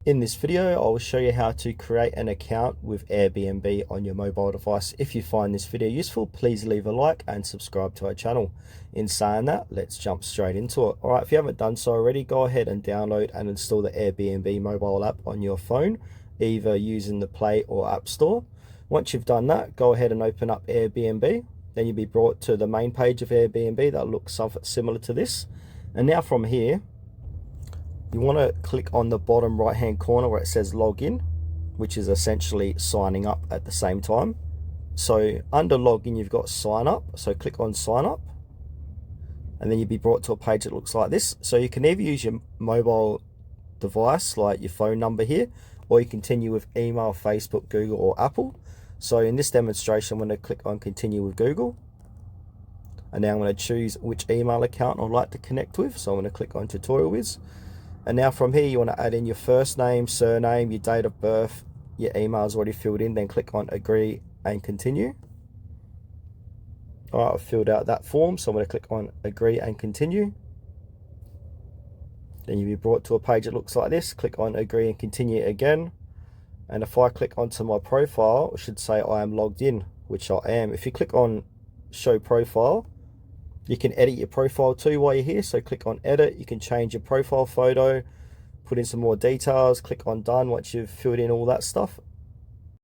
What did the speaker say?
In this video, I will show you how to create an account with Airbnb on your mobile device. If you find this video useful, please leave a like and subscribe to our channel. In saying that, let's jump straight into it. Alright, if you haven't done so already, go ahead and download and install the Airbnb mobile app on your phone, either using the Play or App Store. Once you've done that, go ahead and open up Airbnb. Then you'll be brought to the main page of Airbnb that looks something similar to this. And now from here, you want to click on the bottom right hand corner where it says login, which is essentially signing up at the same time. So under login, you've got sign up. So click on sign up, and then you'll be brought to a page that looks like this. So you can either use your mobile device, like your phone number here, or you continue with email, Facebook, Google, or Apple. So in this demonstration, I'm going to click on continue with Google. And now I'm going to choose which email account I'd like to connect with. So I'm going to click on Tutorial Wiz. And now from here, you want to add in your first name, surname, your date of birth. Your email is already filled in. Then click on agree and continue. All right, I've filled out that form. So I'm going to click on agree and continue. Then you'll be brought to a page that looks like this. Click on agree and continue again. And if I click onto my profile, it should say I am logged in, which I am. If you click on show profile, you can edit your profile too while you're here. So click on edit. You can change your profile photo, put in some more details, click on done once you've filled in all that stuff.